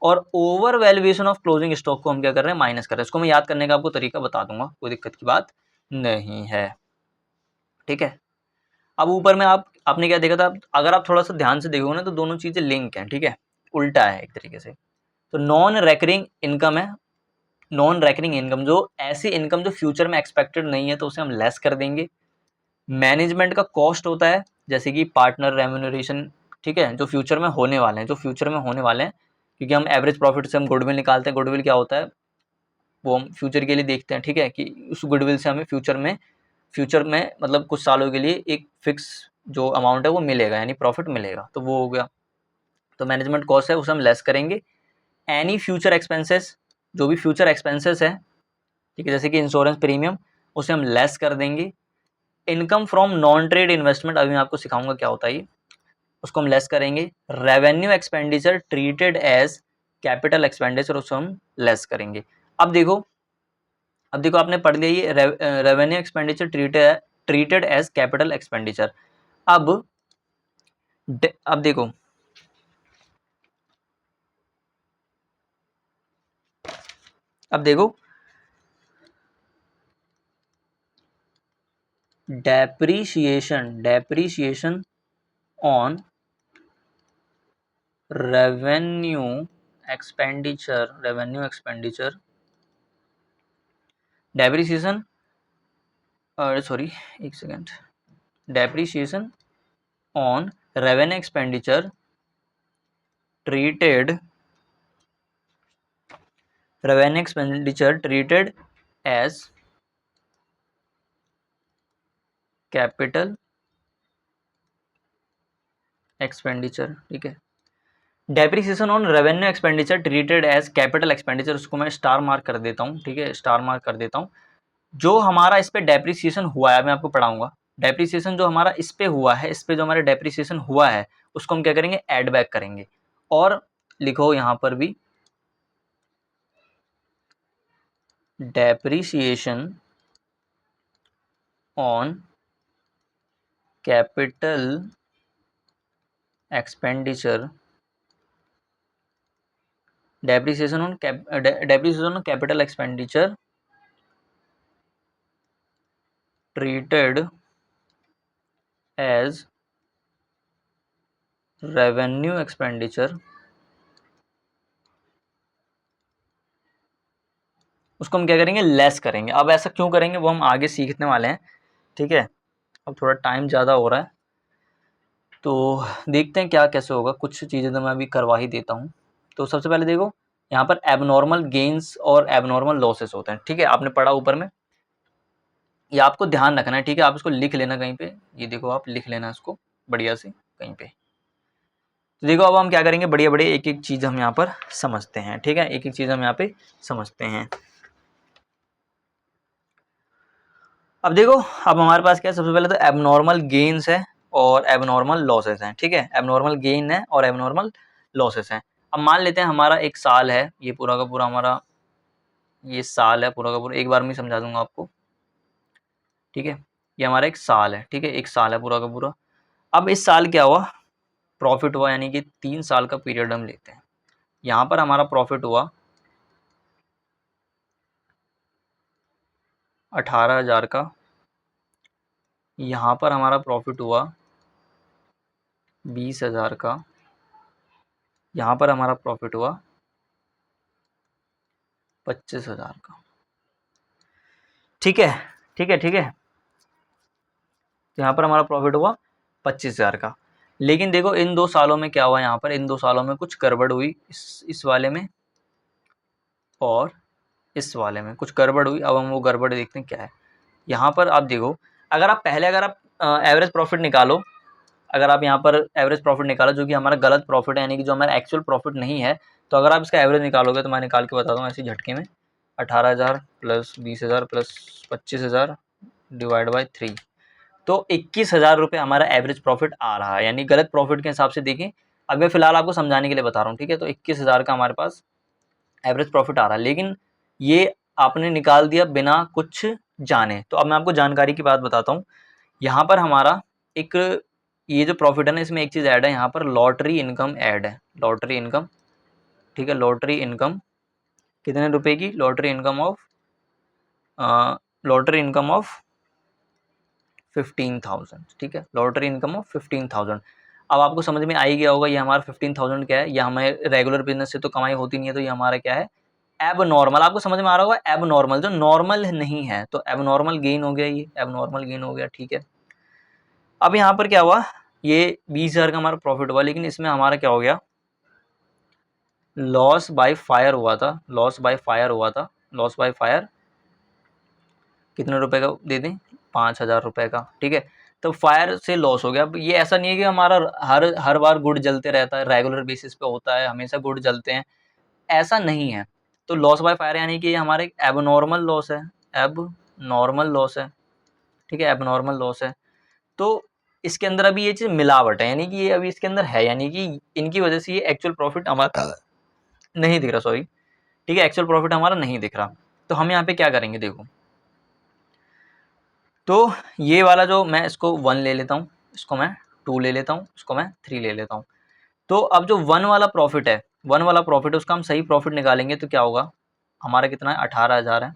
और over valuation of closing stock को हम क्या कर रहे हैं, माइनस कर रहे हैं। इसको मैं याद करने का आपको तरीका बता दूंगा, कोई दिक्कत की बात नहीं है, ठीक है। अब ऊपर में आपने क्या देखा था, अगर आप थोड़ा सा ध्यान से देखोगे ना तो दोनों चीजें लिंक हैं, ठीक है, उल्टा है एक तरीके से। तो नॉन रेकरिंग इनकम है, नॉन रेकरिंग इनकम जो ऐसी इनकम जो फ्यूचर में एक्सपेक्टेड नहीं है, तो उसे हम लेस कर देंगे। मैनेजमेंट का कॉस्ट होता है, जैसे कि पार्टनर रेम्यूनरेशन, ठीक है, जो फ्यूचर में होने वाले हैं, जो फ्यूचर में होने वाले हैं, क्योंकि हम एवरेज प्रॉफिट से हम गुडविल निकालते हैं। गुडविल क्या होता है, वो हम फ्यूचर के लिए देखते हैं, ठीक है, कि उस गुडविल से हमें फ्यूचर में मतलब कुछ सालों के लिए एक फिक्स जो अमाउंट है वो मिलेगा, यानी प्रॉफिट मिलेगा, तो वो हो गया। तो मैनेजमेंट कॉस्ट है उसे हम लेस करेंगे। एनी फ्यूचर एक्सपेंसेस, जो भी फ्यूचर एक्सपेंसेस है, ठीक है, जैसे कि इंश्योरेंस प्रीमियम, उसे हम लेस कर देंगे। Income from non trade investment, अभी मैं आपको सिखाऊंगा क्या होता है ये, उसको हम लेस करेंगे। Revenue expenditure treated as capital expenditure, उसको हम लेस करेंगे। अब देखो, आपने पढ़ लिया ये revenue expenditure treated as capital expenditure. अब अब देखो, depreciation on revenue expenditure depreciation, sorry एक second, depreciation on revenue expenditure treated as capital expenditure, ठीक है। Depreciation on revenue expenditure treated as capital expenditure, उसको मैं स्टार मार्क कर देता हूँ, ठीक है, स्टार मार्क कर देता हूँ। जो हमारा इस पे डेप्रीसिएशन हुआ है, मैं आपको पढ़ाऊंगा, डेप्रीसिएशन जो हमारा इस पे हुआ है, इस पे जो हमारा डेप्रीसिएशन हुआ है, उसको हम क्या करेंगे, ऐड बैक करेंगे। और लिखो यहाँ पर भी, depreciation on capital expenditure, depreciation on capital expenditure treated as revenue expenditure, उसको हम क्या करेंगे, लेस करेंगे। अब ऐसा क्यों करेंगे वो हम आगे सीखने वाले हैं, ठीक है। अब थोड़ा टाइम ज़्यादा हो रहा है तो देखते हैं क्या कैसे होगा। कुछ चीज़ें तो मैं अभी करवा ही देता हूँ। तो सबसे पहले देखो, यहाँ पर एबनॉर्मल गेन्स और एबनॉर्मल लॉसेस होते हैं, ठीक है। आपने पढ़ा ऊपर में, ये आपको ध्यान रखना है, ठीक है। आप इसको लिख लेना कहीं पे, ये देखो आप लिख लेना इसको बढ़िया से कहीं पे। तो देखो अब हम क्या करेंगे, बढ़िया बढ़िया एक एक चीज़ हम यहाँ पर समझते हैं, ठीक है। एक एक चीज़ हम यहाँ पे समझते हैं। अब देखो, अब हमारे पास क्या है, सबसे पहले तो एबनॉर्मल गेन्स है और एबनॉर्मल लॉसेस हैं, ठीक है। एबनॉर्मल गेन है और एबनॉर्मल लॉसेस हैं। अब मान लेते हैं हमारा एक साल है, ये पूरा का पूरा हमारा ये साल है पूरा का पूरा, एक बार में समझा दूंगा आपको, ठीक है। ये हमारा एक साल है, ठीक है, एक साल है पूरा का पूरा। अब इस साल क्या हुआ, प्रॉफिट हुआ, यानी कि 3 साल का पीरियड हम लेते हैं। यहाँ पर हमारा प्रॉफिट हुआ 18,000 का, यहाँ पर हमारा प्रॉफिट हुआ 20,000 का, यहाँ पर हमारा प्रॉफिट हुआ 25,000 का, ठीक है, ठीक है, ठीक है। तो यहाँ पर हमारा प्रॉफिट हुआ 25,000 का। लेकिन देखो इन 2 सालों में क्या हुआ, यहाँ पर इन 2 सालों में कुछ गड़बड़ हुई, इस वाले में और इस वाले में कुछ गड़बड़ हुई। अब हम वो गड़बड़ देखते हैं क्या है। यहाँ पर आप देखो, अगर आप एवरेज प्रॉफिट निकालो, अगर आप यहाँ पर एवरेज प्रॉफिट निकालो जो कि हमारा गलत प्रॉफिट है, यानी कि जो हमारा एक्चुअल प्रॉफिट नहीं है, तो अगर आप इसका एवरेज निकालोगे तो मैं निकाल के बता दूँ ऐसे झटके में, 18,000 प्लस 20,000 प्लस 25,000 डिवाइड बाई 3, तो 21,000 रुपये हमारा एवरेज प्रॉफिट आ रहा है, यानी गलत प्रॉफिट के हिसाब से देखें। अब मैं फिलहाल आपको समझाने के लिए बता रहा हूँ, ठीक है। तो 21,000 का हमारे पास एवरेज प्रॉफिट आ रहा है, लेकिन ये आपने निकाल दिया बिना कुछ जाने। तो अब मैं आपको जानकारी की बात बताता हूँ। यहाँ पर हमारा एक ये जो प्रॉफिट है ना, इसमें एक चीज़ ऐड है, यहाँ पर लॉटरी इनकम ऐड है, लॉटरी इनकम, ठीक है। लॉटरी इनकम कितने रुपए की, लॉटरी इनकम ऑफ 15,000, ठीक है। Lottery income of 15,000। अब आपको समझ में आ ही गया होगा ये हमारा 15,000 क्या है, ये हमें रेगुलर बिजनेस से तो कमाई होती नहीं है, तो ये हमारा क्या है, एब नॉर्मल। आपको समझ में आ रहा होगा, एब नॉर्मल जो नॉर्मल नहीं है, तो एब नॉर्मल गेन हो गया, ये एब नॉर्मल गेन हो गया, ठीक है। अब यहाँ पर क्या हुआ, ये 20,000 का हमारा प्रॉफिट हुआ, लेकिन इसमें हमारा क्या हो गया, लॉस बाय फायर हुआ था, लॉस बाय फायर हुआ था। लॉस बाय फायर कितने रुपए का दे दें, 5,000 रुपये का, ठीक है। तो फायर से लॉस हो गया। अब ये ऐसा नहीं है कि हमारा हर हर बार गुड जलते रहता है, रेगुलर बेसिस पे होता है, हमेशा गुड जलते हैं, ऐसा नहीं है। तो लॉस बाय फायर यानी कि ये हमारा एक एबनॉर्मल लॉस है, एब नॉर्मल लॉस है, ठीक है, एबनॉर्मल लॉस है। तो इसके अंदर अभी ये चीज़ मिलावट है, यानी कि ये अभी इसके अंदर है, यानी कि इनकी वजह से ये एक्चुअल प्रॉफिट हमारा नहीं दिख रहा, सॉरी, ठीक है, एक्चुअल प्रॉफिट हमारा नहीं दिख रहा। तो हम यहाँ पे क्या करेंगे, देखो, तो ये वाला जो मैं इसको 1 ले लेता हूँ, इसको मैं 2 ले लेता हूँ, इसको मैं 3 ले लेता हूँ। तो अब जो 1 वाला प्रॉफिट है, 1 वाला प्रॉफिट है, उसका हम सही प्रॉफिट निकालेंगे तो क्या होगा, हमारा कितना है, 18,000 है।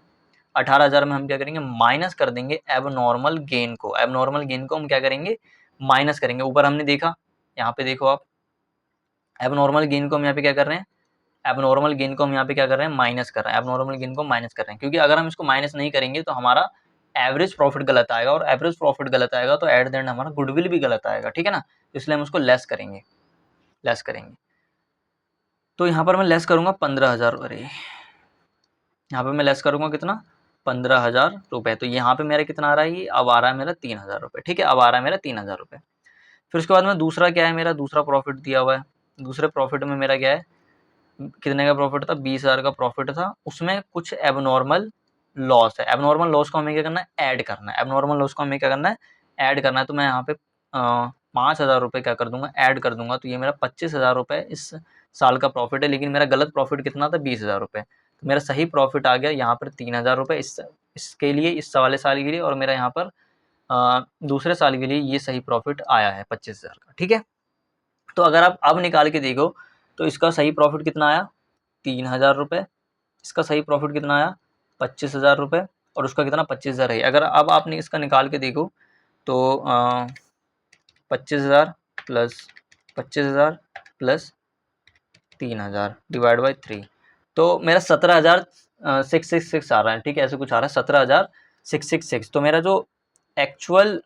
18,000 में हम क्या करेंगे, माइनस कर देंगे एबनॉर्मल गेन को। एबनॉर्मल गेन को हम क्या करेंगे, माइनस करेंगे। ऊपर हमने देखा, यहाँ पे देखो आप, एबनॉर्मल गेन को हम यहाँ पे क्या कर रहे हैं, एबनॉर्मल गेन को हम यहाँ पे क्या कर रहे हैं, माइनस कर रहे हैं। एबनॉर्मल गेन को माइनस कर रहे हैं, क्योंकि अगर हम इसको माइनस नहीं करेंगे तो हमारा एवरेज प्रॉफिट गलत आएगा, और एवरेज प्रॉफिट गलत आएगा तो एट द एंड हमारा गुडविल भी गलत आएगा, ठीक है ना। इसलिए हम उसको लेस करेंगे, लेस करेंगे। तो यहाँ पर मैं लेस करूँगा 15,000, अरे यहाँ पे मैं लेस करूँगा कितना, 15,000 रुपये। तो यहाँ पे मेरा कितना आ रहा है, ये अब आ रहा है मेरा 3,000 रुपये, ठीक है, अब आ रहा है मेरा 3,000 रुपये। फिर उसके बाद में दूसरा क्या है, मेरा दूसरा प्रॉफिट दिया हुआ है। दूसरे प्रॉफिट में मेरा क्या है, कितने का प्रॉफिट था, 20,000 का प्रॉफिट था, उसमें कुछ एबनॉर्मल लॉस है। एबनॉर्मल लॉस को हमें क्या करना है, ऐड करना है। एबनॉर्मल लॉस को हमें क्या करना है, ऐड करना है। तो मैं यहाँ पे 5,000 रुपये क्या कर दूंगा, ऐड कर दूंगा। तो ये मेरा 25,000 रुपये इस साल का प्रॉफिट है, लेकिन मेरा गलत प्रॉफिट कितना था, 20,000 रुपये। तो मेरा सही प्रॉफिट आ गया यहाँ पर 3,000 रुपये इसके लिए, इस वाले साल के लिए, और मेरा यहाँ पर दूसरे साल के लिए ये सही प्रॉफिट आया है 25,000 का, ठीक है। तो अगर आप अब निकाल के देखो तो इसका सही प्रॉफिट कितना आया, 3,000 रुपये। इसका सही प्रॉफिट कितना आया, 25,000 रुपये, और उसका कितना, 25,000 है। अगर अब आपने इसका निकाल के देखो तो 25,000 प्लस 25,000 प्लस 3,000 डिवाइड बाई 3, तो मेरा 17,666 आ रहा है, ठीक है, ऐसे कुछ आ रहा है 17,666। तो मेरा जो एक्चुअल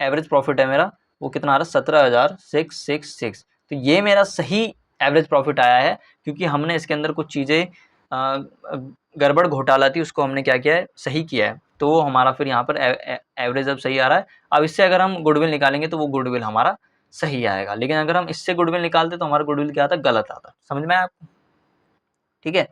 एवरेज प्रॉफिट है मेरा वो कितना आ रहा है 17,666। तो ये मेरा सही एवरेज प्रॉफिट आया है, क्योंकि हमने इसके अंदर कुछ चीज़ें गड़बड़ घोटाला थी, उसको हमने क्या किया है, सही किया है। तो वो हमारा फिर यहाँ पर एवरेज अब सही आ रहा है। अब इससे अगर हम गुडविल निकालेंगे तो वो गुडविल हमारा सही आएगा, लेकिन अगर हम इससे गुडविल निकालते तो हमारा गुडविल क्या आता, गलत आता। समझ में आया आपको? ठीक है,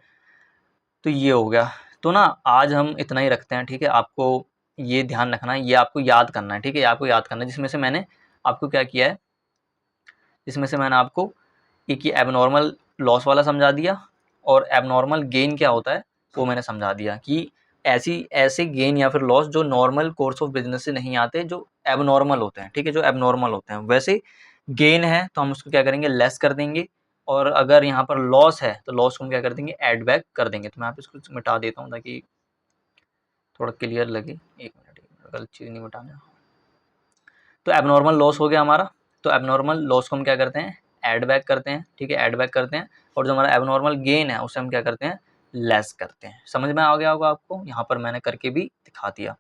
तो ये हो गया। तो ना आज हम इतना ही रखते हैं, ठीक है। आपको ये ध्यान रखना है, ये आपको याद करना है, ठीक है, आपको याद करना है। जिसमें से मैंने आपको क्या किया है, जिसमें से मैंने आपको एक ये एबनॉर्मल लॉस वाला समझा दिया, और एबनॉर्मल गेन क्या होता है वो मैंने समझा दिया, कि ऐसे गेन या फिर लॉस जो नॉर्मल कोर्स ऑफ बिजनेस से नहीं आते, जो एबनॉर्मल होते हैं, ठीक है, जो एबनॉर्मल होते हैं। वैसे गेन है तो हम उसको क्या करेंगे, लेस कर देंगे, और अगर यहाँ पर लॉस है तो लॉस को हम क्या कर देंगे, ऐड बैक कर देंगे। तो मैं आप इसको मिटा देता हूँ ताकि थोड़ा क्लियर लगे। एक मिनट, गलत चीज़ नहीं मिटाना। तो एबनॉर्मल लॉस हो गया हमारा, तो एबनॉर्मल लॉस को हम क्या करते हैं, ऐड बैक करते हैं, ठीक है, ऐड बैक करते हैं। और जो हमारा एबनॉर्मल गेन है उसे हम क्या करते हैं, लेस करते हैं। समझ में आ गया होगा आपको, यहाँ पर मैंने करके भी दिखा दिया।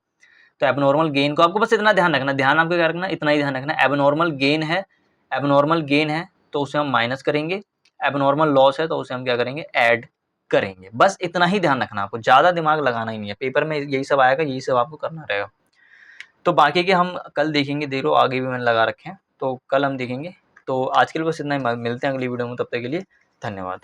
तो एबनॉर्मल गेन को आपको बस इतना ध्यान रखना, ध्यान आपको क्या रखना, इतना ही ध्यान रखना, एबनॉर्मल गेन है, एबनॉर्मल गेन है तो उसे हम माइनस करेंगे, एबनॉर्मल लॉस है तो उसे हम क्या करेंगे, ऐड करेंगे। बस इतना ही ध्यान रखना, आपको ज़्यादा दिमाग लगाना ही नहीं है, पेपर में यही सब आएगा, यही सब आपको करना रहेगा। तो बाकी के हम कल देखेंगे, देख लो आगे भी मैंने लगा रखे हैं, तो कल हम देखेंगे। तो आज के लिए बस इतना ही, मिलते हैं अगली वीडियो में, तब तक के लिए धन्यवाद।